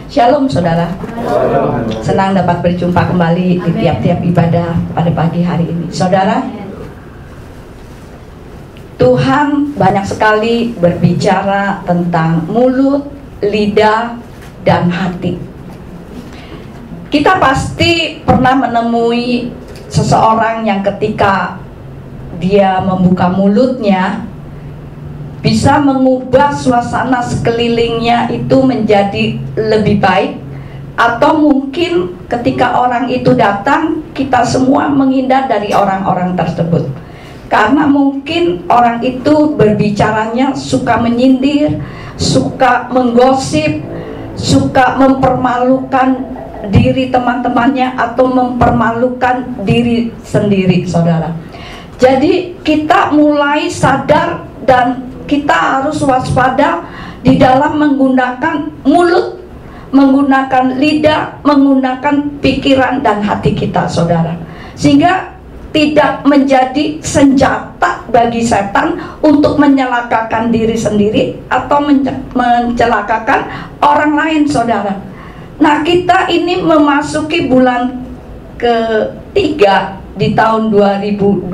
Shalom saudara. Senang dapat berjumpa kembali di tiap-tiap ibadah pada pagi hari ini. Saudara, Tuhan banyak sekali berbicara tentang mulut, lidah, dan hati. Kita pasti pernah menemui seseorang yang ketika dia membuka mulutnya bisa mengubah suasana sekelilingnya itu menjadi lebih baik, atau mungkin ketika orang itu datang kita semua menghindar dari orang-orang tersebut karena mungkin orang itu berbicaranya suka menyindir, suka menggosip, suka mempermalukan diri teman-temannya atau mempermalukan diri sendiri, saudara. Jadi kita mulai sadar dan kita harus waspada di dalam menggunakan mulut, menggunakan lidah, menggunakan pikiran dan hati kita, saudara. Sehingga tidak menjadi senjata bagi setan untuk mencelakakan diri sendiri atau mencelakakan orang lain, saudara. Nah, kita ini memasuki bulan ketiga di tahun 2020.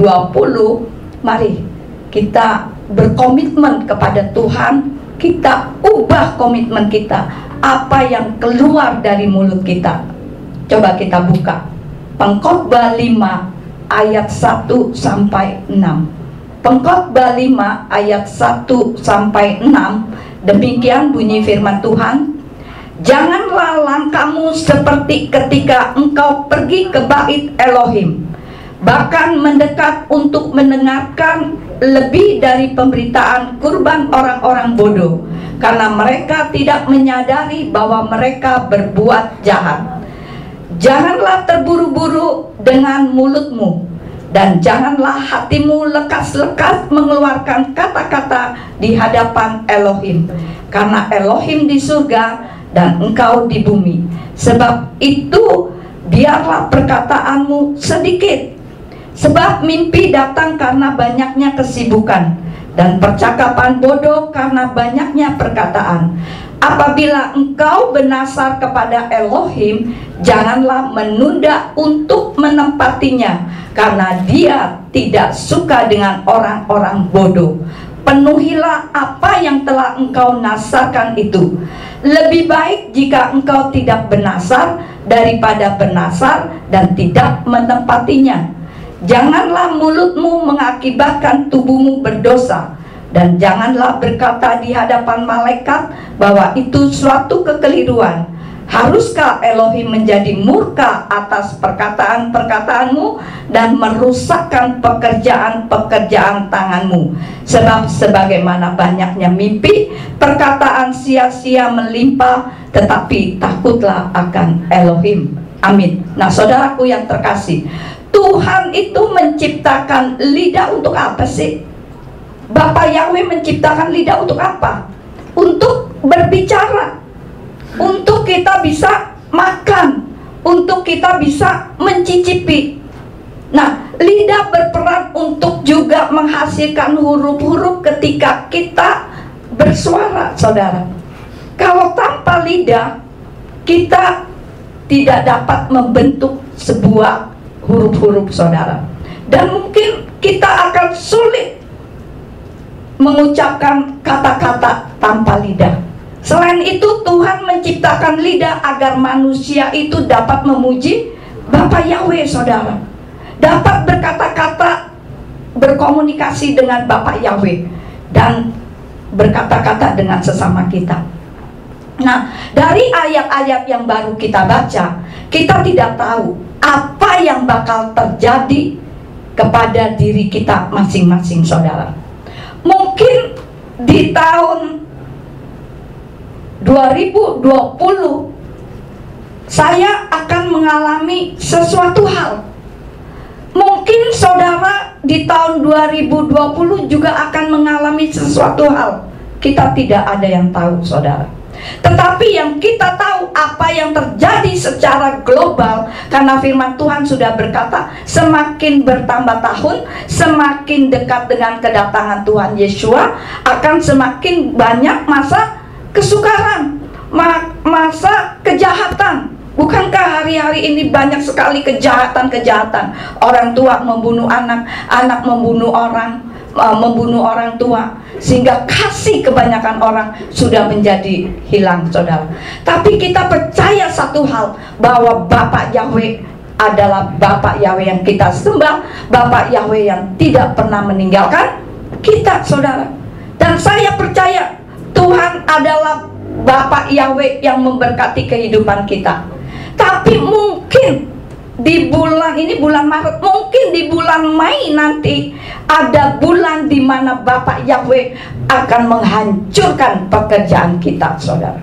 Mari kita berkomitmen kepada Tuhan, kita ubah komitmen kita. Apa yang keluar dari mulut kita, coba kita buka Pengkhotbah 5 ayat 1 sampai 6. Pengkhotbah 5 ayat 1 sampai 6. Demikian bunyi firman Tuhan. Janganlah langkahmu seperti ketika engkau pergi ke bait Elohim, bahkan mendekat untuk mendengarkan lebih dari pemberitaan kurban orang-orang bodoh, karena mereka tidak menyadari bahwa mereka berbuat jahat. Janganlah terburu-buru dengan mulutmu, dan janganlah hatimu lekas-lekas mengeluarkan kata-kata di hadapan Elohim, karena Elohim di surga dan engkau di bumi. Sebab itu biarlah perkataanmu sedikit, sebab mimpi datang karena banyaknya kesibukan, dan percakapan bodoh karena banyaknya perkataan. Apabila engkau bernasar kepada Elohim, janganlah menunda untuk menempatinya, karena dia tidak suka dengan orang-orang bodoh. Penuhilah apa yang telah engkau nasarkan itu. Lebih baik jika engkau tidak bernasar daripada bernasar dan tidak menempatinya. Janganlah mulutmu mengakibatkan tubuhmu berdosa, dan janganlah berkata di hadapan malaikat bahwa itu suatu kekeliruan. Haruskah Elohim menjadi murka atas perkataan-perkataanmu dan merusakkan pekerjaan-pekerjaan tanganmu? Sebab sebagaimana banyaknya mimpi, perkataan sia-sia melimpah, tetapi takutlah akan Elohim. Amin. Nah, saudaraku yang terkasih, Tuhan itu menciptakan lidah untuk apa sih? Bapa Yahweh menciptakan lidah untuk apa? Untuk berbicara, untuk kita bisa makan, untuk kita bisa mencicipi. Nah, lidah berperan untuk juga menghasilkan huruf-huruf ketika kita bersuara, saudara. Kalau tanpa lidah, kita tidak dapat membentuk sebuah huruf-huruf, saudara. Dan mungkin kita akan sulit mengucapkan kata-kata tanpa lidah. Selain itu, Tuhan menciptakan lidah agar manusia itu dapat memuji Bapa Yahweh, saudara. Dapat berkata-kata, berkomunikasi dengan Bapa Yahweh, dan berkata-kata dengan sesama kita. Nah, dari ayat-ayat yang baru kita baca, kita tidak tahu apa yang bakal terjadi kepada diri kita masing-masing, saudara. Mungkin di tahun 2020 saya akan mengalami sesuatu hal. Mungkin saudara di tahun 2020 juga akan mengalami sesuatu hal. Kita tidak ada yang tahu, saudara. Tetapi yang kita tahu apa yang terjadi secara global, karena firman Tuhan sudah berkata, semakin bertambah tahun, semakin dekat dengan kedatangan Tuhan Yeshua, akan semakin banyak masa kesukaran, masa hari-hari ini banyak sekali kejahatan-kejahatan. Orang tua membunuh anak, anak membunuh orang, membunuh orang tua, sehingga kasih kebanyakan orang sudah menjadi hilang, saudara. Tapi kita percaya satu hal, bahwa Bapak Yahweh adalah Bapak Yahweh yang kita sembah, Bapak Yahweh yang tidak pernah meninggalkan kita, saudara. Dan saya percaya Tuhan adalah Bapak Yahweh yang memberkati kehidupan kita. Tapi mungkin di bulan ini, bulan Maret, mungkin di bulan Mei nanti ada bulan di mana Bapak Yahweh akan menghancurkan pekerjaan kita, saudara.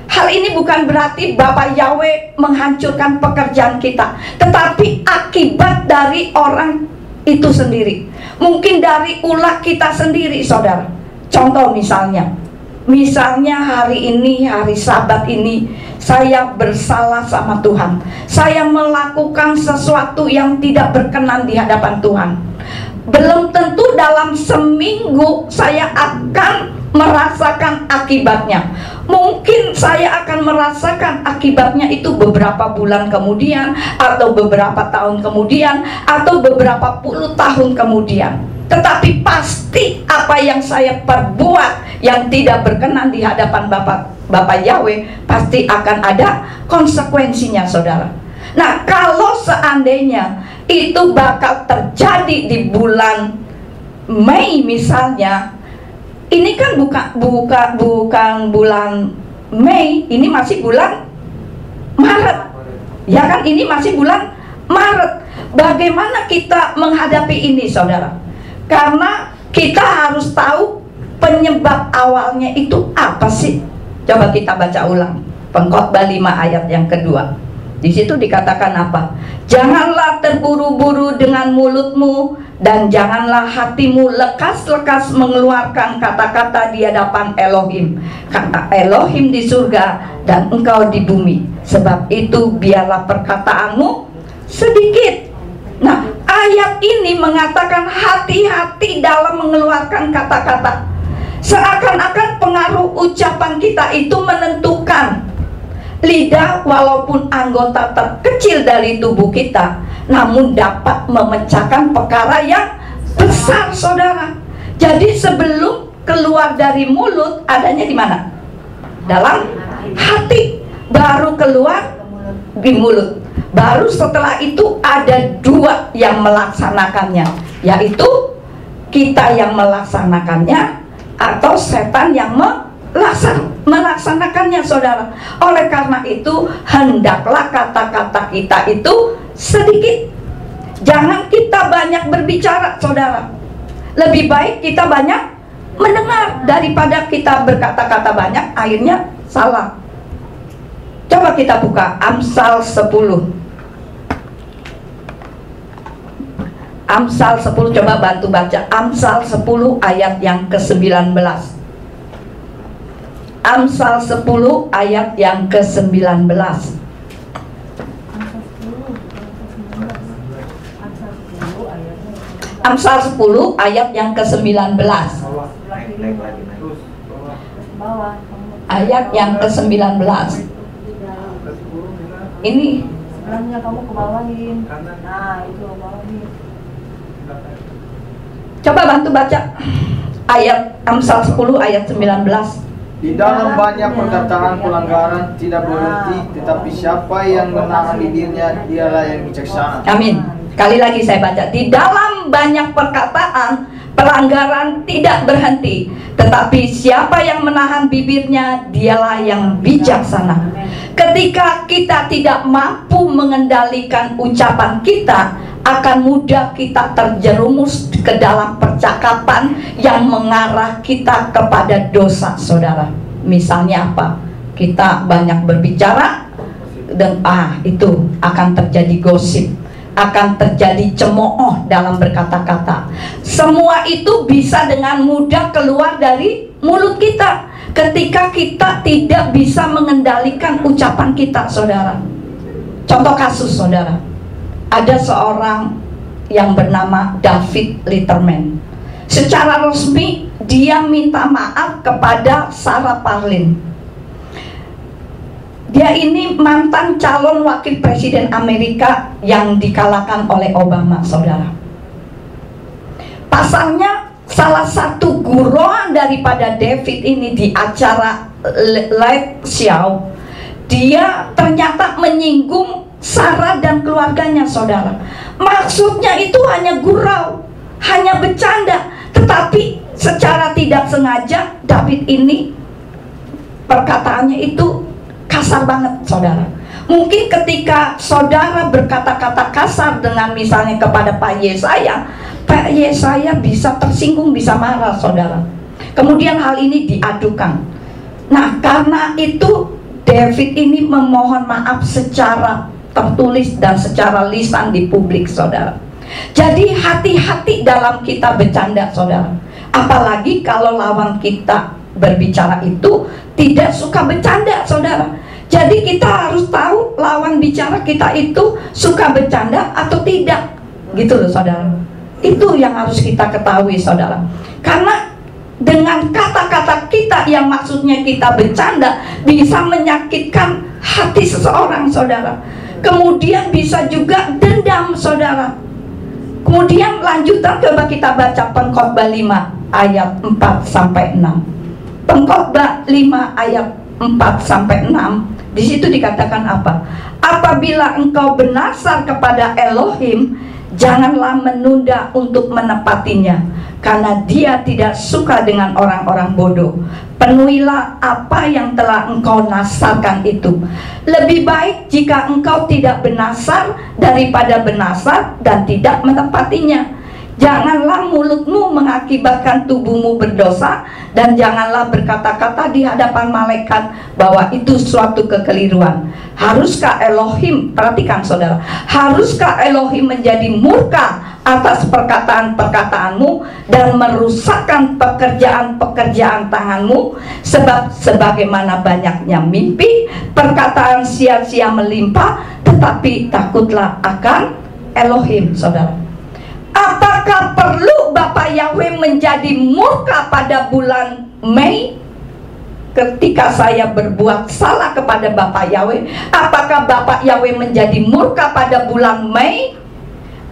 Hal ini bukan berarti Bapak Yahweh menghancurkan pekerjaan kita, tetapi akibat dari orang itu sendiri. Mungkin dari ulah kita sendiri, saudara. Contoh misalnya hari ini, hari Sabat ini, saya bersalah sama Tuhan. Saya melakukan sesuatu yang tidak berkenan di hadapan Tuhan. Belum tentu dalam seminggu saya akan merasakan akibatnya. Mungkin saya akan merasakan akibatnya itu beberapa bulan kemudian, atau beberapa tahun kemudian, atau beberapa puluh tahun kemudian. Tetapi pasti apa yang saya perbuat yang tidak berkenan di hadapan Bapak Yahweh pasti akan ada konsekuensinya, saudara. Nah, kalau seandainya itu bakal terjadi di bulan Mei misalnya, ini kan bukan bulan Mei, ini masih bulan Maret. Ya kan, ini masih bulan Maret. Bagaimana kita menghadapi ini, saudara? Karena kita harus tahu penyebab awalnya itu apa sih? Coba kita baca ulang Pengkhotbah 5 ayat yang kedua. Di situ dikatakan apa? Janganlah terburu-buru dengan mulutmu, dan janganlah hatimu lekas-lekas mengeluarkan kata-kata di hadapan Elohim. Kata Elohim di surga dan engkau di bumi. Sebab itu biarlah perkataanmu sedikit. Nah, ayat ini mengatakan hati-hati dalam mengeluarkan kata-kata. Seakan-akan pengaruh ucapan kita itu menentukan. Lidah walaupun anggota terkecil dari tubuh kita, namun dapat memecahkan perkara yang besar, saudara. Jadi sebelum keluar dari mulut, adanya di mana? Dalam hati. Baru keluar di mulut. Baru setelah itu ada dua yang melaksanakannya, yaitu kita yang melaksanakannya atau setan yang melaksanakannya, saudara. Oleh karena itu, hendaklah kata-kata kita itu sedikit. Jangan kita banyak berbicara, saudara. Lebih baik kita banyak mendengar daripada kita berkata-kata banyak, akhirnya salah. Coba kita buka Amsal 10. Amsal 10, coba bantu baca Amsal 10 ayat yang ke-19. Amsal 10 ayat yang ke-19. Amsal 10 ayat yang ke-19. Ayat yang ke-19. Ini sebelahnya kamu ke bawahin. Nah, itu bawahin. Coba bantu baca ayat Amsal 10 ayat 19. Di dalam banyak perkataan pelanggaran tidak berhenti, tetapi siapa yang menahan bibirnya dialah yang bijaksana. Amin. Sekali lagi saya baca, di dalam banyak perkataan pelanggaran tidak berhenti, tetapi siapa yang menahan bibirnya dialah yang bijaksana. Ketika kita tidak mampu mengendalikan ucapan kita, akan mudah kita terjerumus ke dalam percakapan yang mengarah kita kepada dosa, saudara. Misalnya apa? Kita banyak berbicara dan itu akan terjadi gosip, akan terjadi cemooh dalam berkata-kata. Semua itu bisa dengan mudah keluar dari mulut kita ketika kita tidak bisa mengendalikan ucapan kita, saudara. Contoh kasus, saudara. Ada seorang yang bernama David Letterman. Secara resmi dia minta maaf kepada Sarah Palin. Dia ini mantan calon wakil presiden Amerika yang dikalahkan oleh Obama, saudara. Pasalnya salah satu guruan daripada David ini di acara live show, dia ternyata menyinggung Sarah dan keluarganya, saudara. Maksudnya itu hanya gurau, hanya bercanda, tetapi secara tidak sengaja David ini perkataannya itu kasar banget, saudara. Mungkin ketika saudara berkata-kata kasar dengan misalnya kepada Pak Yesaya bisa tersinggung, bisa marah, saudara. Kemudian hal ini diadukan. Nah, karena itu David ini memohon maaf secara tertulis dan secara lisan di publik, saudara. Jadi hati-hati dalam kita bercanda, saudara. Apalagi kalau lawan kita berbicara itu tidak suka bercanda, saudara. Jadi kita harus tahu lawan bicara kita itu suka bercanda atau tidak, gitu loh, saudara. Itu yang harus kita ketahui, saudara. Karena dengan kata-kata kita yang maksudnya kita bercanda bisa menyakitkan hati seseorang, saudara. Kemudian bisa juga dendam, saudara. Kemudian lanjutan, coba kita baca Pengkhotbah 5 ayat 4-6. Pengkhotbah 5 ayat 4-6. Di situ dikatakan apa? Apabila engkau bernasar kepada Elohim, janganlah menunda untuk menepatinya, karena dia tidak suka dengan orang-orang bodoh. Penuhilah apa yang telah engkau nasarkan itu. Lebih baik jika engkau tidak bernasar daripada bernasar dan tidak menepatinya. Janganlah mulutmu mengakibatkan tubuhmu berdosa, dan janganlah berkata-kata di hadapan malaikat bahwa itu suatu kekeliruan. Haruskah Elohim, perhatikan saudara, haruskah Elohim menjadi murka atas perkataan-perkataanmu dan merusakkan pekerjaan-pekerjaan tanganmu? Sebab sebagaimana banyaknya mimpi, perkataan sia-sia melimpah, tetapi takutlah akan Elohim, saudara. Apakah perlu Bapak Yahweh menjadi murka pada bulan Mei ketika saya berbuat salah kepada Bapak Yahweh? Apakah Bapak Yahweh menjadi murka pada bulan Mei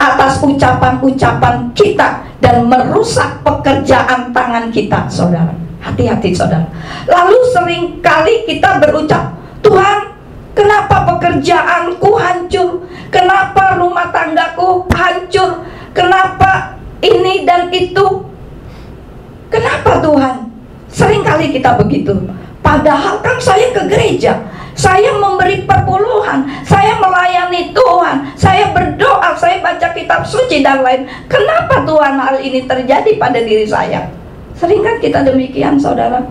atas ucapan-ucapan kita dan merusak pekerjaan tangan kita, saudara? Hati-hati, saudara. Lalu seringkali kita berucap, Tuhan, kenapa pekerjaanku hancur? Kenapa rumah tanggaku hancur? Kenapa ini dan itu? Kenapa Tuhan? Seringkali kita begitu. Padahal kan saya ke gereja, saya memberi perpuluhan, saya melayani Tuhan, saya berdoa, saya baca kitab suci dan lain. Kenapa Tuhan hal ini terjadi pada diri saya? Seringkali kita demikian, saudara.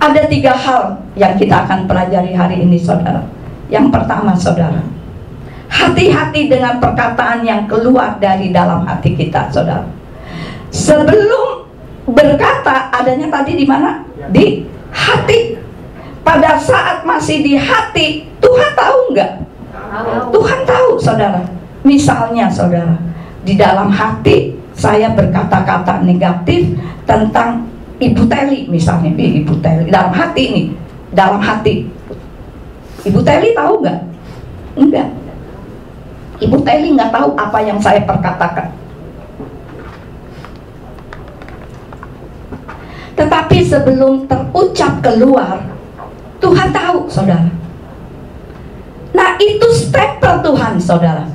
Ada 3 hal yang kita akan pelajari hari ini, saudara. Yang pertama, saudara, hati-hati dengan perkataan yang keluar dari dalam hati kita, saudara. Sebelum berkata, adanya tadi di mana? Di hati. Pada saat masih di hati, Tuhan tahu nggak? Tuhan tahu, saudara. Misalnya, saudara, di dalam hati saya berkata-kata negatif tentang Ibu Teli, misalnya, Ibu Teli. Dalam hati ini, dalam hati. Ibu Teli tahu nggak? Enggak. Ibu Teli nggak tahu apa yang saya perkatakan. Tetapi sebelum terucap keluar, Tuhan tahu, saudara. Nah, itu stempel Tuhan, saudara.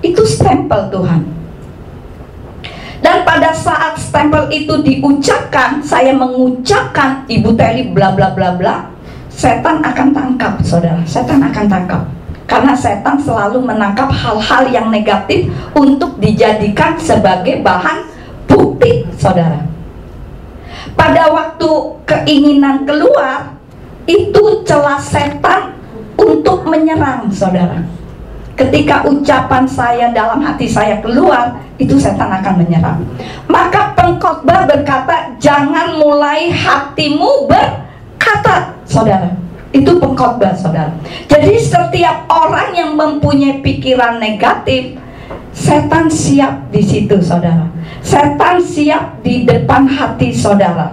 Itu stempel Tuhan. Dan pada saat stempel itu diucapkan, saya mengucapkan Ibu Teli bla bla bla bla, setan akan tangkap, saudara. Setan akan tangkap. Karena setan selalu menangkap hal-hal yang negatif untuk dijadikan sebagai bahan bukti, saudara. Pada waktu keinginan keluar, itu celah setan untuk menyerang, saudara. Ketika ucapan saya dalam hati saya keluar, itu setan akan menyerang. Maka pengkhotbah berkata, jangan mulai hatimu berkata, saudara. Itu pengkhotbah, saudara. Jadi setiap orang yang mempunyai pikiran negatif, setan siap di situ, saudara. Setan siap di depan hati saudara.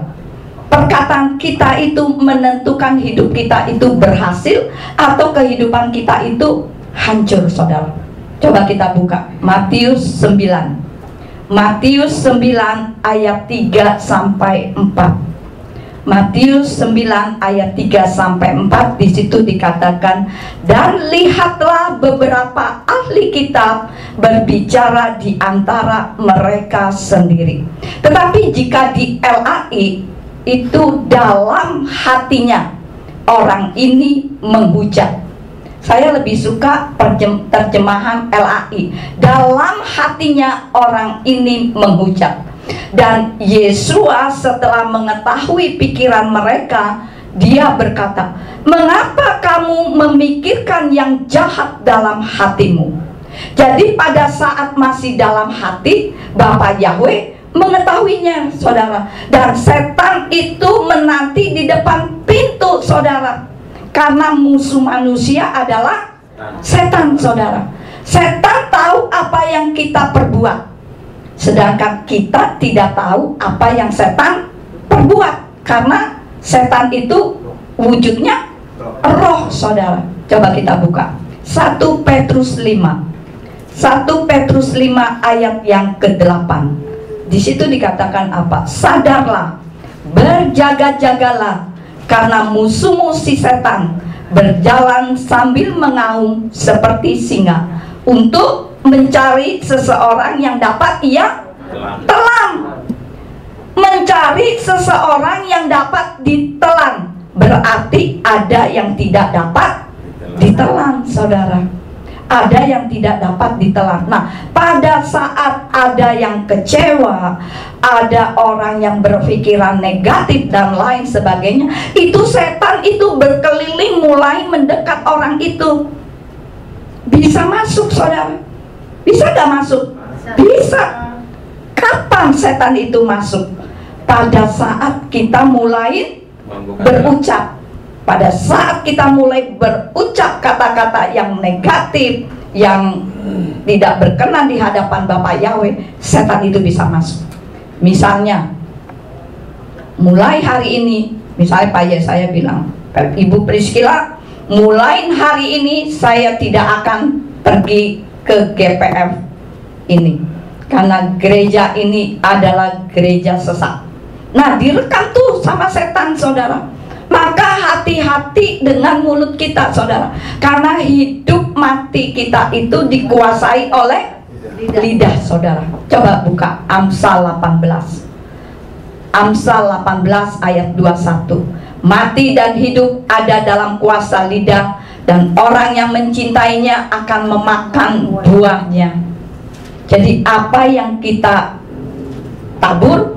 perkataan kita itu menentukan hidup kita itu berhasil atau kehidupan kita itu hancur, saudara. Coba kita buka Matius 9. Matius 9 ayat 3 sampai 4. Matius 9 ayat 3 sampai 4, di situ dikatakan, dan lihatlah beberapa ahli kitab berbicara di antara mereka sendiri. Tetapi jika di LAI itu dalam hatinya orang ini menghujat. Saya lebih suka terjemahan LAI. Dalam hatinya orang ini menghujat. Dan Yesua setelah mengetahui pikiran mereka, dia berkata, mengapa kamu memikirkan yang jahat dalam hatimu? Jadi pada saat masih dalam hati, Bapa Yahweh mengetahuinya, saudara. Dan setan itu menanti di depan pintu, saudara. Karena musuh manusia adalah setan, saudara. Setan tahu apa yang kita perbuat, sedangkan kita tidak tahu apa yang setan perbuat. Karena setan itu wujudnya roh, saudara. Coba kita buka 1 Petrus 5. 1 Petrus 5 ayat yang ke-8. Di situ dikatakan apa? Sadarlah, berjaga-jagalah, karena musuh-musuh si setan berjalan sambil mengaum seperti singa untuk mencari seseorang yang dapat ia telan. Mencari seseorang yang dapat ditelan berarti ada yang tidak dapat ditelan, saudara. Ada yang tidak dapat ditelan. Nah, pada saat ada yang kecewa, ada orang yang berpikiran negatif dan lain sebagainya, itu setan itu berkeliling mulai mendekat orang itu. Bisa masuk, saudara. Bisa gak masuk? Bisa. Kapan setan itu masuk? Pada saat kita mulai berucap. Pada saat kita mulai berucap kata-kata yang negatif, yang tidak berkenan di hadapan Bapa Yahweh, setan itu bisa masuk. Misalnya, mulai hari ini, misalnya Pak Ye, saya bilang, Ibu Priscilla, mulai hari ini saya tidak akan pergi ke GPF ini, karena gereja ini adalah gereja sesat. Nah, direkam tuh sama setan, saudara. Maka hati-hati dengan mulut kita, saudara. Karena hidup mati kita itu dikuasai oleh lidah, saudara. Coba buka Amsal 18. Amsal 18 ayat 21. Mati dan hidup ada dalam kuasa lidah, dan orang yang mencintainya akan memakan buahnya. Jadi apa yang kita tabur,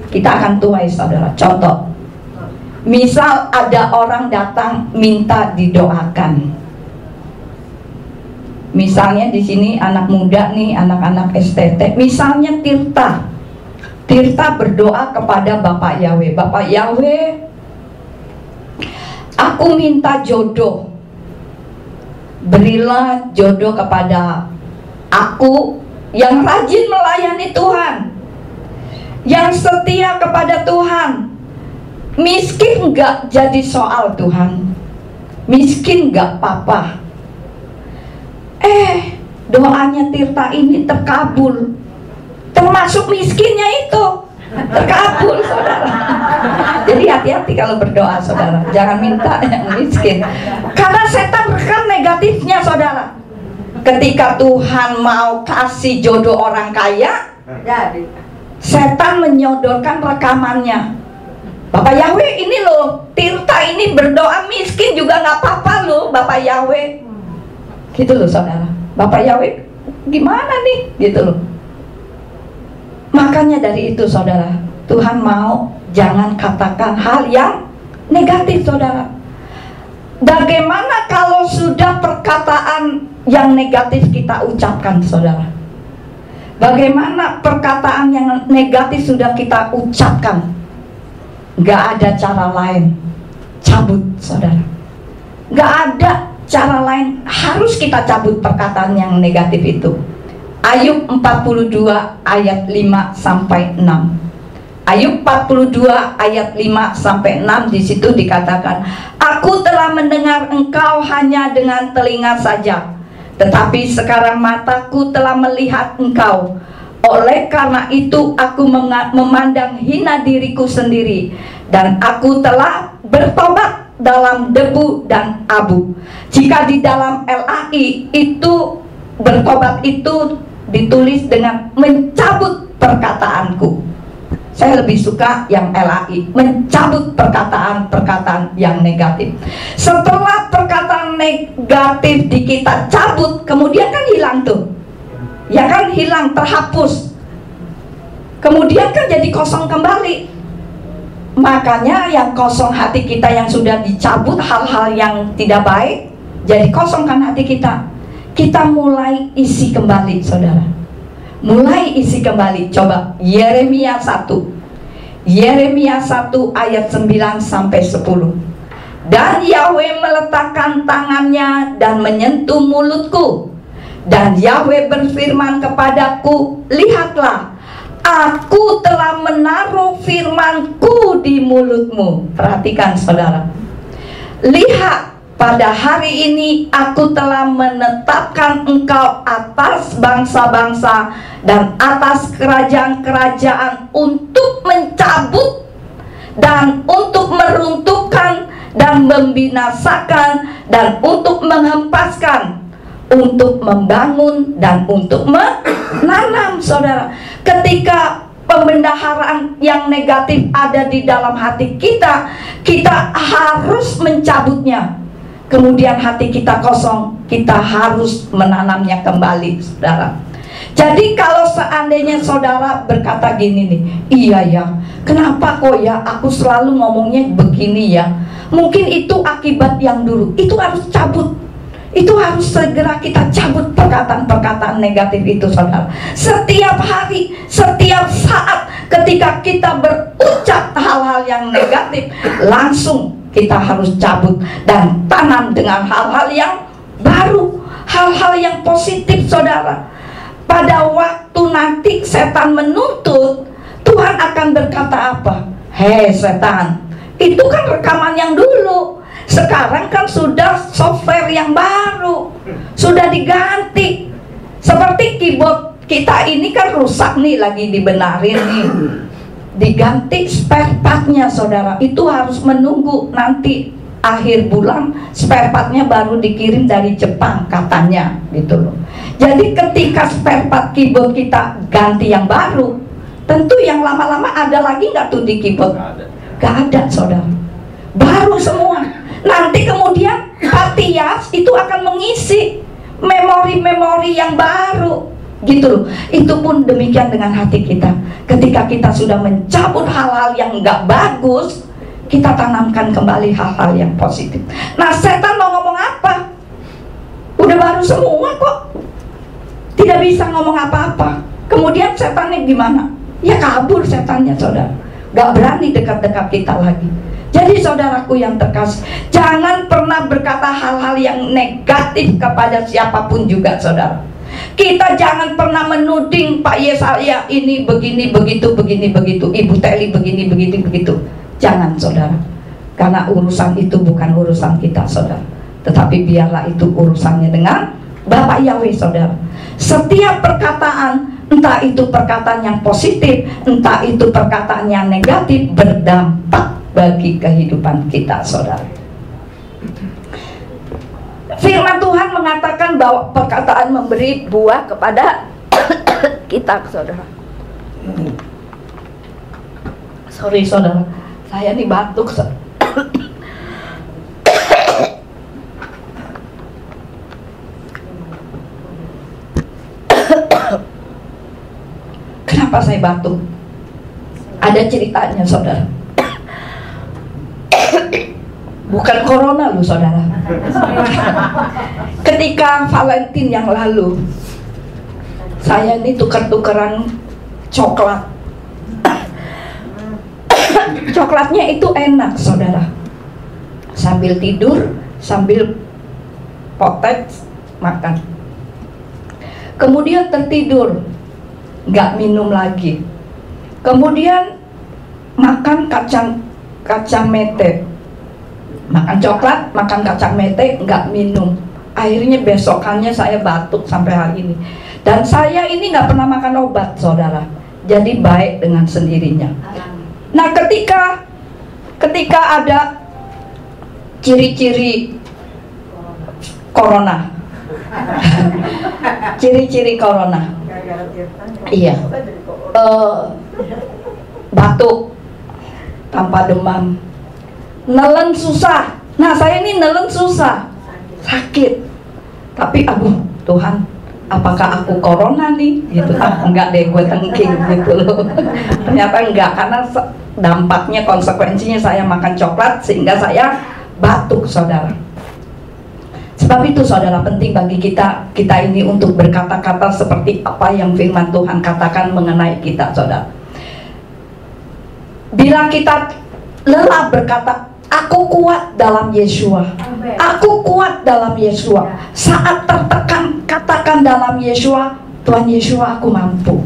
kita akan tuai, saudara. Contoh, misal ada orang datang minta didoakan. Misalnya di sini anak muda nih, anak-anak STT, misalnya Tirta. Tirta berdoa kepada Bapak Yahweh. Bapak Yahweh, aku minta jodoh. Berilah jodoh kepada aku yang rajin melayani Tuhan, yang setia kepada Tuhan. Miskin gak jadi soal, Tuhan. Miskin gak apa-apa. Doanya Tirta ini terkabul. Termasuk miskinnya itu terkabul, saudara. Jadi hati-hati kalau berdoa, saudara. Jangan minta yang miskin, karena setan rekam negatifnya, saudara. Ketika Tuhan mau kasih jodoh orang kaya, setan menyodorkan rekamannya. Bapak Yahweh, ini loh, Tirta ini berdoa miskin juga nggak apa-apa loh, Bapak Yahweh. Gitu loh, saudara. Bapak Yahweh gimana nih, gitu loh. Makanya dari itu, saudara, Tuhan mau jangan katakan hal yang negatif, saudara. Bagaimana kalau sudah perkataan yang negatif kita ucapkan, saudara? Bagaimana perkataan yang negatif sudah kita ucapkan? Gak ada cara lain, cabut, saudara. Gak ada cara lain, harus kita cabut perkataan yang negatif itu. Ayub 42 ayat 5 sampai 6. Ayub 42 ayat 5 sampai 6 di situ dikatakan, aku telah mendengar engkau hanya dengan telinga saja, tetapi sekarang mataku telah melihat engkau. Oleh karena itu aku memandang hina diriku sendiri, dan aku telah bertobat dalam debu dan abu. Jika di dalam LAI itu bertobat itu ditulis dengan mencabut perkataanku. Saya lebih suka yang LAI, mencabut perkataan-perkataan yang negatif. Setelah perkataan negatif di kita cabut, kemudian kan hilang tuh. Ya kan, hilang, terhapus. Kemudian kan jadi kosong kembali. Makanya yang kosong hati kita yang sudah dicabut hal-hal yang tidak baik, jadi kosong kan hati kita. Kita mulai isi kembali, saudara. Mulai isi kembali. Coba Yeremia 1 ayat 9 sampai 10. Dan Yahweh meletakkan tangannya dan menyentuh mulutku, dan Yahweh berfirman kepadaku, lihatlah, aku telah menaruh firmanku di mulutmu. Perhatikan saudara, lihat, pada hari ini aku telah menetapkan engkau atas bangsa-bangsa dan atas kerajaan-kerajaan untuk mencabut dan untuk meruntuhkan dan membinasakan dan untuk menghempaskan, untuk membangun dan untuk menanam. Saudara, ketika pembendaharaan yang negatif ada di dalam hati kita, kita harus mencabutnya. Kemudian hati kita kosong, kita harus menanamnya kembali, saudara. Jadi kalau seandainya saudara berkata gini nih, iya ya, kenapa kok ya aku selalu ngomongnya begini ya? Mungkin itu akibat yang dulu, itu harus cabut. Itu harus segera kita cabut perkataan-perkataan negatif itu, saudara. Setiap hari, setiap saat ketika kita berucap hal-hal yang negatif, langsung kita harus cabut dan tanam dengan hal-hal yang baru, hal-hal yang positif, saudara. Pada waktu nanti setan menuntut, Tuhan akan berkata apa? Hei setan, itu kan rekaman yang dulu. Sekarang kan sudah software yang baru, sudah diganti. Seperti keyboard kita ini kan rusak nih, lagi dibenarin nih, diganti spare partnya, saudara. Itu harus menunggu nanti akhir bulan spare partnya baru dikirim dari Jepang katanya, gitu loh. Jadi ketika spare part keyboard kita ganti yang baru, tentu yang lama-lama ada lagi nggak tuh di keyboard? Nggak ada, saudara. Baru semua. Nanti kemudian Patias itu akan mengisi memori-memori yang baru, gitu loh. Itu pun demikian dengan hati kita. Ketika kita sudah mencabut hal-hal yang nggak bagus, kita tanamkan kembali hal-hal yang positif. Nah, setan mau ngomong apa? Udah baru semua kok, tidak bisa ngomong apa-apa. Kemudian setannya gimana? Ya kabur setannya, saudara. Gak berani dekat-dekat kita lagi. Jadi saudaraku yang terkasih, jangan pernah berkata hal-hal yang negatif kepada siapapun juga, saudara. Kita jangan pernah menuding Pak Yesaya ini begini begitu, begini begitu, Ibu Teli begini begini begitu. Jangan, saudara. Karena urusan itu bukan urusan kita, saudara. Tetapi biarlah itu urusannya dengan Bapak Yahweh, saudara. Setiap perkataan, entah itu perkataan yang positif, entah itu perkataan yang negatif, berdampak bagi kehidupan kita, saudara. Firman Tuhan mengatakan bahwa perkataan memberi buah kepada kita, saudara. Sorry, saudara, saya nih batuk, saudara. Kenapa saya batuk? Ada ceritanya, saudara. Bukan corona loh, saudara. Ketika Valentine yang lalu, saya ini tuker-tukeran coklat. Coklatnya itu enak, saudara. Sambil tidur, sambil potet makan. Kemudian tertidur, nggak minum lagi. Kemudian makan kacang mete, makan coklat, makan kacang mete, nggak minum. Akhirnya besokannya saya batuk sampai hari ini. Dan saya ini nggak pernah makan obat, saudara. Jadi baik dengan sendirinya. Nah, ketika ada ciri-ciri corona, ciri-ciri corona, iya, batuk tanpa demam, nelen susah. Nah, saya ini nelen susah, sakit. Tapi aduh, Tuhan, apakah aku corona nih? Gitu. Enggak deh, gue tengking gitu loh. Ternyata enggak, karena dampaknya, konsekuensinya saya makan coklat sehingga saya batuk, saudara. Sebab itu, saudara, penting bagi kita ini untuk berkata-kata seperti apa yang firman Tuhan katakan mengenai kita, saudara. Bila kita lelah berkata, aku kuat dalam Yesua, aku kuat dalam Yesua. Saat tertekan, katakan dalam Yesua, Tuhan Yesua, aku mampu.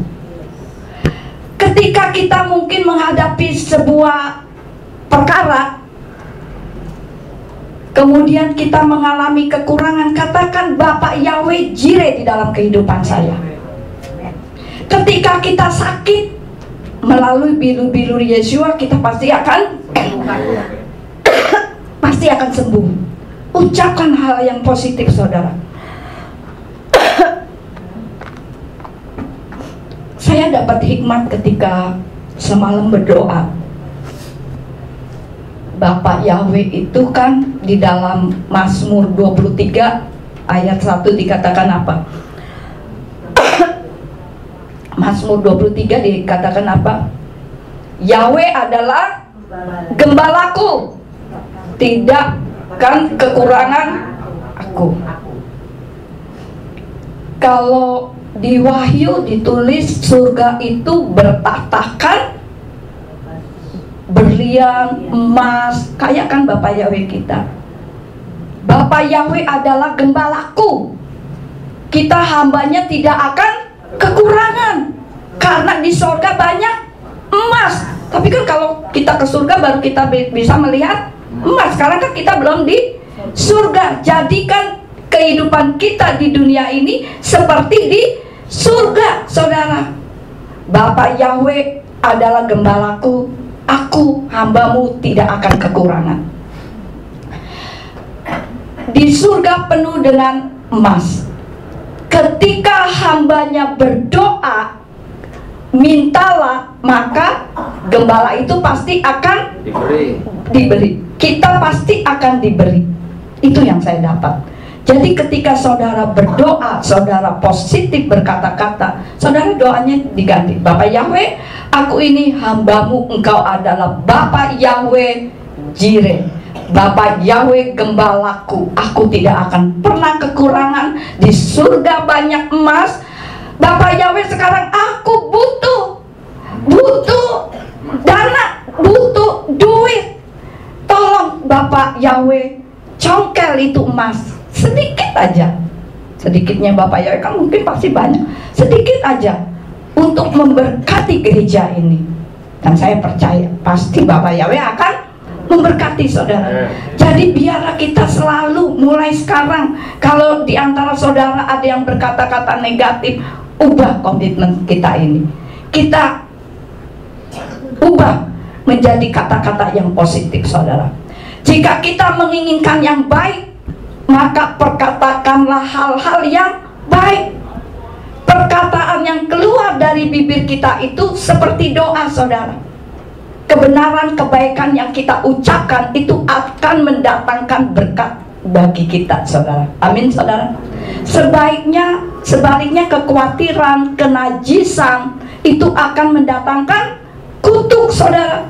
Ketika kita mungkin menghadapi sebuah perkara, kemudian kita mengalami kekurangan, katakan, Bapak Yahweh Jireh di dalam kehidupan saya. Ketika kita sakit, melalui bilur-bilur Yesua, kita pasti akan sembuh. Ucapkan hal yang positif, saudara. Saya dapat hikmat ketika semalam berdoa. Bapak Yahweh itu kan di dalam Mazmur 23 ayat 1 dikatakan apa? Mazmur 23 dikatakan apa? Yahweh adalah gembalaku, tidak akan kekurangan aku. Kalau di Wahyu ditulis surga itu bertahtakan berlian, emas, kayak kan Bapak Yahweh kita. Bapak Yahweh adalah gembalaku. Kita hambanya tidak akan kekurangan, karena di surga banyak emas. Tapi kan kalau kita ke surga baru kita bisa melihat emas. Sekarang kan kita belum di surga. Jadikan kehidupan kita di dunia ini seperti di surga, saudara. Bapak Yahweh adalah gembalaku, aku hambamu tidak akan kekurangan. Di surga penuh dengan emas. Ketika hambanya berdoa, mintalah, maka gembala itu pasti akan diberi. Kita pasti akan diberi. Itu yang saya dapat. Jadi ketika saudara berdoa, saudara positif berkata-kata, saudara doanya diganti. Bapak Yahweh, aku ini hambamu, engkau adalah Bapak Yahweh Jireh, Bapak Yahweh gembalaku, aku tidak akan pernah kekurangan. Di surga banyak emas. Bapak Yahweh, sekarang aku butuh dana, butuh duit. Tolong Bapak Yahweh, congkel itu emas sedikit aja. Sedikitnya Bapak Yahweh kan mungkin pasti banyak, sedikit aja untuk memberkati gereja ini. Dan saya percaya pasti Bapak Yahweh akan memberkati saudara. Jadi biarlah kita selalu mulai sekarang, kalau di antara saudara ada yang berkata-kata negatif, ubah komitmen kita ini. Kita ubah menjadi kata-kata yang positif, saudara. Jika kita menginginkan yang baik, maka perkatakanlah hal-hal yang baik. Perkataan yang keluar dari bibir kita itu seperti doa, saudara. Kebenaran, kebaikan yang kita ucapkan itu akan mendatangkan berkat bagi kita, saudara. Amin, saudara. Sebaliknya kekhawatiran, kenajisan itu akan mendatangkan kutuk, saudara.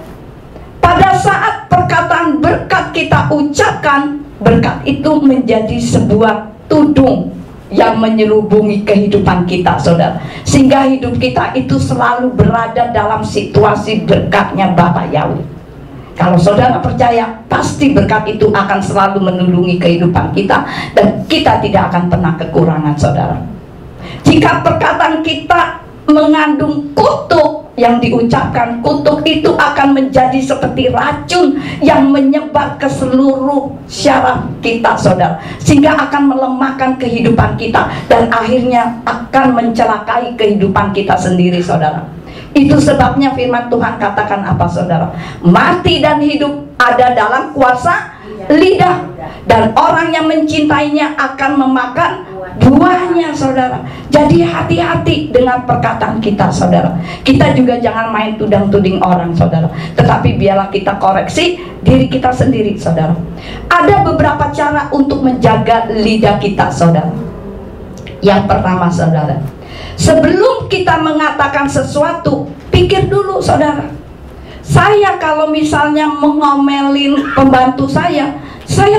Pada saat perkataan berkat kita ucapkan, berkat itu menjadi sebuah tudung yang menyelubungi kehidupan kita, saudara. Sehingga hidup kita itu selalu berada dalam situasi berkatnya Bapak Yahweh. Kalau saudara percaya, pasti berkat itu akan selalu menulungi kehidupan kita, dan kita tidak akan pernah kekurangan, saudara. Jika perkataan kita mengandung kutuk, yang diucapkan, kutuk itu akan menjadi seperti racun yang menyebar ke seluruh syaraf kita, saudara, sehingga akan melemahkan kehidupan kita dan akhirnya akan mencelakai kehidupan kita sendiri, saudara. Itu sebabnya firman Tuhan katakan apa, saudara? Mati dan hidup ada dalam kuasa lidah, dan orang yang mencintainya akan memakan buahnya, saudara. Jadi hati-hati dengan perkataan kita, saudara. Kita juga jangan main tudang-tuding orang, saudara, tetapi biarlah kita koreksi diri kita sendiri, saudara. Ada beberapa cara untuk menjaga lidah kita, saudara. Yang pertama, saudara, sebelum kita mengatakan sesuatu, pikir dulu, saudara. Saya kalau misalnya mengomelin pembantu saya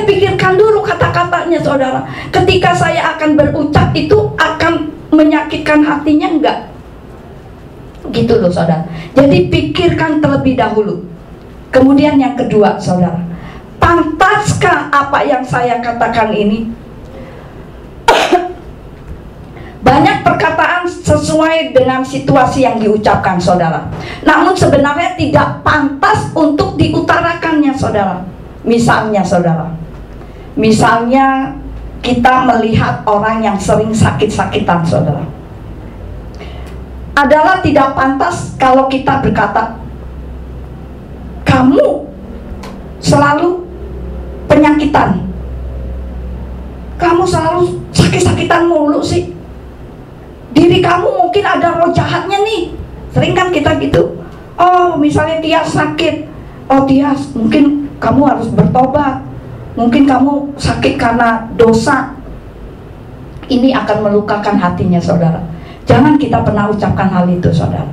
pikirkan dulu kata-katanya, saudara. Ketika saya akan berucap itu akan menyakitkan hatinya enggak? Gitu loh, saudara. Jadi pikirkan terlebih dahulu. Kemudian yang kedua, saudara, pantaskah apa yang saya katakan ini? Banyak perkataan sesuai dengan situasi yang diucapkan, saudara, namun sebenarnya tidak pantas untuk diutarakannya, saudara. Misalnya, saudara, misalnya kita melihat orang yang sering sakit-sakitan, saudara, adalah tidak pantas kalau kita berkata, kamu selalu penyakitan, kamu selalu sakit-sakitan mulu sih, diri kamu mungkin ada roh jahatnya nih. Sering kan kita gitu. Oh, misalnya dia sakit, oh dia mungkin kamu harus bertobat, mungkin kamu sakit karena dosa. Ini akan melukakan hatinya, saudara. Jangan kita pernah ucapkan hal itu, saudara.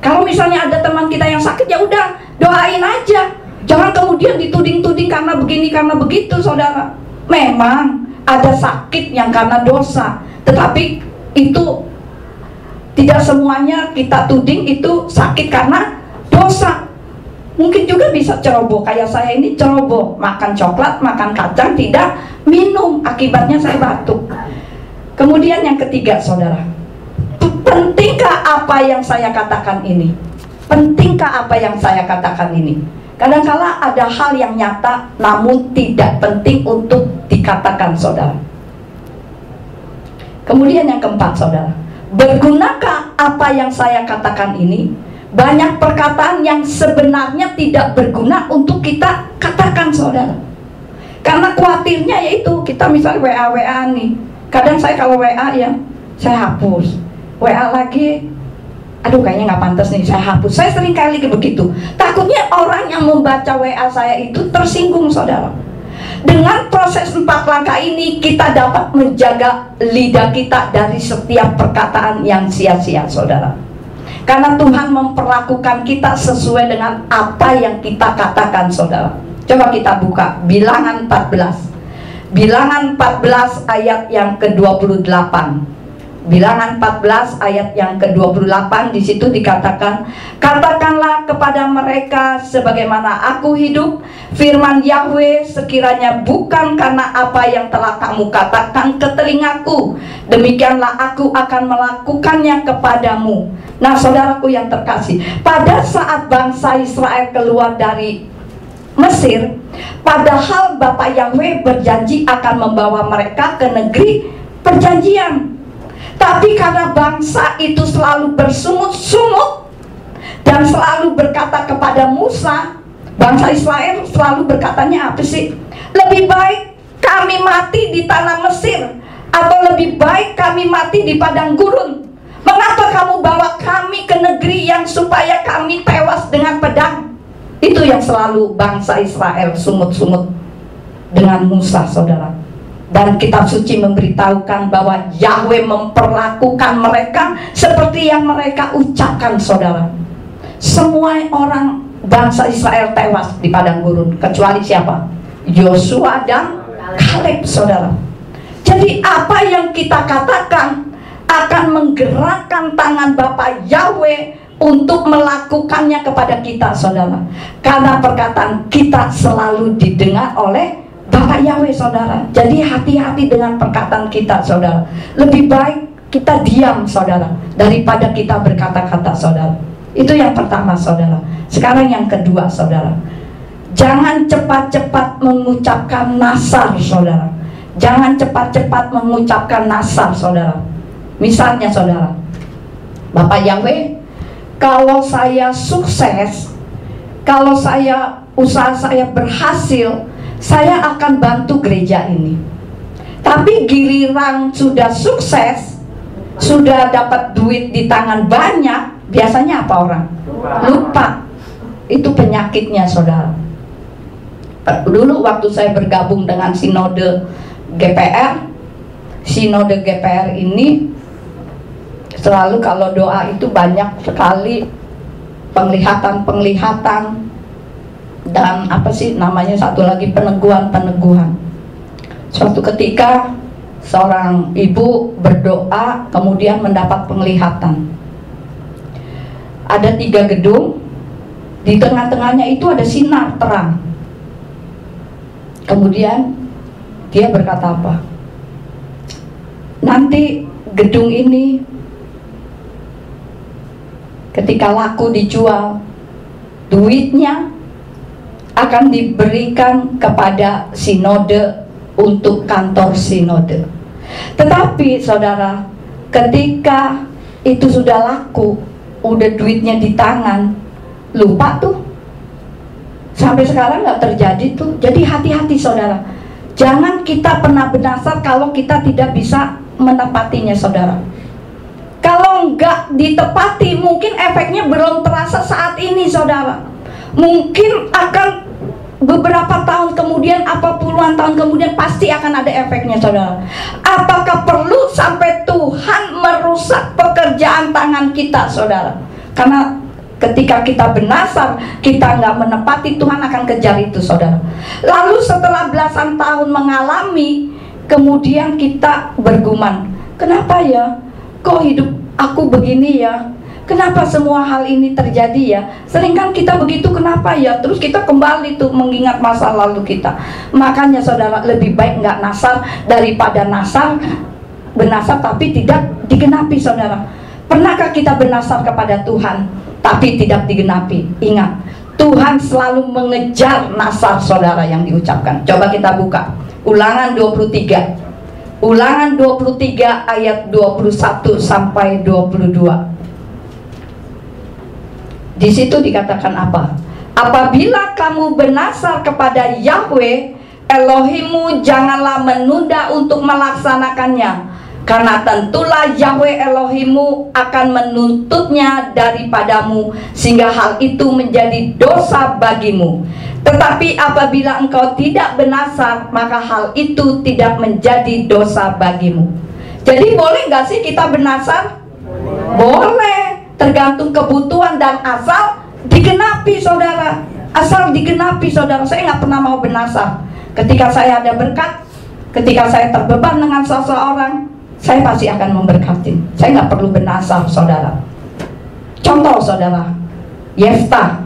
Kalau misalnya ada teman kita yang sakit, ya udah doain aja. Jangan kemudian dituding-tuding karena begini karena begitu, saudara. Memang ada sakit yang karena dosa, tetapi itu tidak semuanya kita tuding itu sakit karena dosa. Mungkin juga bisa ceroboh, kayak saya ini ceroboh, makan coklat, makan kacang, tidak minum, akibatnya saya batuk. Kemudian yang ketiga, saudara, pentingkah apa yang saya katakan ini? Pentingkah apa yang saya katakan ini? Kadang-kala ada hal yang nyata namun tidak penting untuk dikatakan, saudara. Kemudian yang keempat, saudara, bergunakah apa yang saya katakan ini? Banyak perkataan yang sebenarnya tidak berguna untuk kita katakan, saudara. Karena khawatirnya yaitu kita misalnya WA nih. Kadang saya kalau WA ya saya hapus. WA lagi, aduh kayaknya nggak pantas nih, saya hapus. Saya sering kali begitu. Takutnya orang yang membaca WA saya itu tersinggung, saudara. Dengan proses 4 langkah ini kita dapat menjaga lidah kita dari setiap perkataan yang sia-sia, saudara. Karena Tuhan memperlakukan kita sesuai dengan apa yang kita katakan, saudara. Coba kita buka Bilangan 14. Bilangan 14 ayat yang ke-28. Bilangan 14 ayat yang ke-28, di situ dikatakan, katakanlah kepada mereka sebagaimana aku hidup, firman Yahweh, sekiranya bukan karena apa yang telah kamu katakan ke telingaku, demikianlah aku akan melakukannya kepadamu. Nah, saudaraku yang terkasih, pada saat bangsa Israel keluar dari Mesir, padahal Bapak Yahweh berjanji akan membawa mereka ke negeri perjanjian. Tapi karena bangsa itu selalu bersungut-sungut dan selalu berkata kepada Musa, bangsa Israel selalu berkatanya apa sih? Lebih baik kami mati di tanah Mesir, atau lebih baik kami mati di padang gurun. Mengapa kamu bawa kami ke negeri yang supaya kami tewas dengan pedang? Itu yang selalu bangsa Israel sungut-sungut dengan Musa, saudara. Dan kitab suci memberitahukan bahwa Yahweh memperlakukan mereka seperti yang mereka ucapkan, saudara. Semua orang bangsa Israel tewas di padang gurun, kecuali siapa? Yosua dan Kaleb, saudara. Jadi apa yang kita katakan akan menggerakkan tangan Bapa Yahweh untuk melakukannya kepada kita, saudara. Karena perkataan kita selalu didengar oleh Bapak Yahweh, saudara. Jadi hati-hati dengan perkataan kita, saudara. Lebih baik kita diam, saudara, daripada kita berkata-kata, saudara. Itu yang pertama, saudara. Sekarang yang kedua, saudara. Jangan cepat-cepat mengucapkan nasar, saudara. Jangan cepat-cepat mengucapkan nasar, saudara. Misalnya, saudara, Bapak Yahweh, kalau saya sukses, kalau usaha saya berhasil, saya akan bantu gereja ini. Tapi giliran sudah sukses, sudah dapat duit di tangan banyak, biasanya apa orang? Lupa. Itu penyakitnya, saudara. Dulu waktu saya bergabung dengan sinode GPR ini selalu kalau doa itu banyak sekali penglihatan dan apa sih namanya, satu lagi peneguhan. Suatu ketika seorang ibu berdoa kemudian mendapat penglihatan. Ada 3 gedung, di tengah-tengahnya itu ada sinar terang. Kemudian dia berkata apa? Nanti gedung ini ketika laku dijual, duitnya akan diberikan kepada sinode untuk kantor sinode. Tetapi saudara, ketika itu sudah laku, udah duitnya di tangan, lupa tuh. Sampai sekarang nggak terjadi tuh. Jadi hati-hati, saudara. Jangan kita pernah bernasar kalau kita tidak bisa menepatinya, saudara. Kalau nggak ditepati, mungkin efeknya belum terasa saat ini, saudara. Mungkin akan beberapa tahun kemudian, apa puluhan tahun kemudian, pasti akan ada efeknya, saudara. Apakah perlu sampai Tuhan merusak pekerjaan tangan kita, saudara? Karena ketika kita bernasar, kita nggak menepati, Tuhan akan kejar itu, saudara. Lalu setelah belasan tahun mengalami, kemudian kita bergumam, kenapa ya? Kok hidup aku begini ya? Kenapa semua hal ini terjadi ya? Sering kan kita begitu, kenapa ya? Terus kita kembali tuh mengingat masa lalu kita. Makanya saudara, lebih baik nggak nasar daripada bernasar tapi tidak digenapi, saudara. Pernahkah kita bernasar kepada Tuhan tapi tidak digenapi? Ingat, Tuhan selalu mengejar nasar saudara yang diucapkan. Coba kita buka Ulangan 23. Ulangan 23 ayat 21 sampai 22. Di situ dikatakan apa? Apabila kamu bernasar kepada Yahweh Elohimmu, janganlah menunda untuk melaksanakannya, karena tentulah Yahweh Elohimmu akan menuntutnya daripadamu, sehingga hal itu menjadi dosa bagimu. Tetapi apabila engkau tidak bernasar, maka hal itu tidak menjadi dosa bagimu. Jadi boleh nggak sih kita bernasar? Boleh, tergantung kebutuhan dan asal digenapi, saudara. Asal digenapi, saudara. Saya nggak pernah mau bernasar. Ketika saya ada berkat, ketika saya terbeban dengan seseorang, saya pasti akan memberkati. Saya nggak perlu bernasar, saudara. Contoh, saudara, Yeftah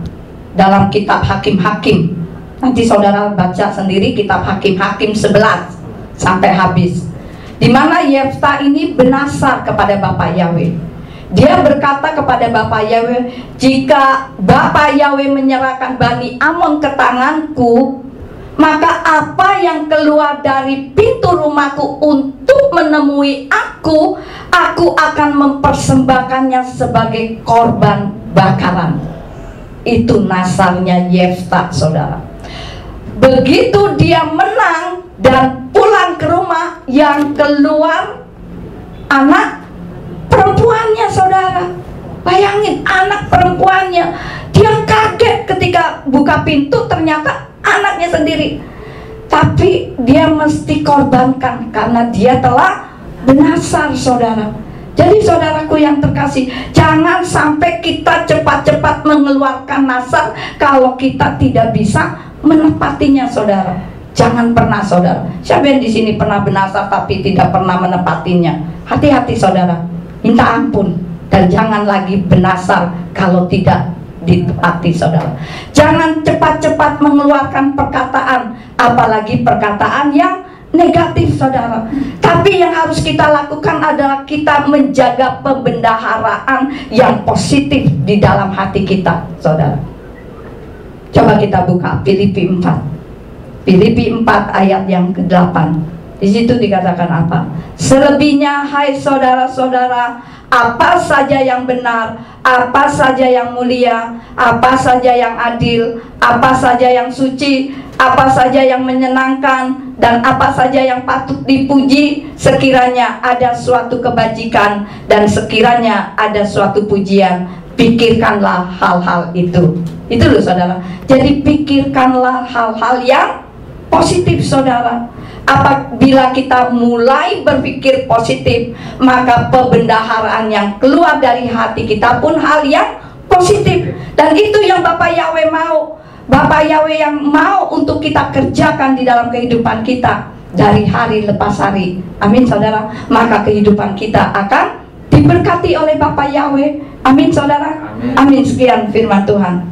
dalam kitab Hakim-Hakim. Nanti saudara baca sendiri kitab Hakim-Hakim 11 sampai habis. Di mana Yeftah ini bernasar kepada Bapak Yahweh. Dia berkata kepada Bapak Yahweh, jika Bapak Yahweh menyerahkan Bani Amon ke tanganku, maka apa yang keluar dari pintu rumahku untuk menemui aku akan mempersembahkannya sebagai korban bakaran. Itu nasarnya Yeftah, saudara. Begitu dia menang dan pulang ke rumah, yang keluar anak perempuannya, saudara. Bayangin, anak perempuannya. Dia kaget ketika buka pintu, ternyata anaknya sendiri. Tapi dia mesti korbankan karena dia telah bernasar, saudara. Jadi saudaraku yang terkasih, jangan sampai kita cepat-cepat mengeluarkan nasar kalau kita tidak bisa menepatinya, saudara. Jangan pernah, saudara. Siapa yang di sini pernah bernasar tapi tidak pernah menepatinya? Hati-hati, saudara. Minta ampun dan jangan lagi bernasar kalau tidak ditepati, saudara. Jangan cepat-cepat mengeluarkan perkataan, apalagi perkataan yang negatif, saudara. Tapi Tapi yang harus kita lakukan adalah kita menjaga pembendaharaan yang positif di dalam hati kita, saudara. Coba kita buka Filipi 4. Filipi 4 ayat yang ke-8. Di situ dikatakan apa? Selebihnya, hai saudara-saudara, apa saja yang benar, apa saja yang mulia, apa saja yang adil, apa saja yang suci, apa saja yang menyenangkan, dan apa saja yang patut dipuji, sekiranya ada suatu kebajikan dan sekiranya ada suatu pujian, pikirkanlah hal-hal itu. Itu loh saudara. Jadi pikirkanlah hal-hal yang positif, saudara. Apabila kita mulai berpikir positif, maka pembendaharaan yang keluar dari hati kita pun hal yang positif. Dan itu yang Bapak Yahweh mau. Bapak Yahweh yang mau untuk kita kerjakan di dalam kehidupan kita dari hari lepas hari. Amin saudara. Maka kehidupan kita akan diberkati oleh Bapak Yahweh. Amin saudara. Amin. Sekian firman Tuhan.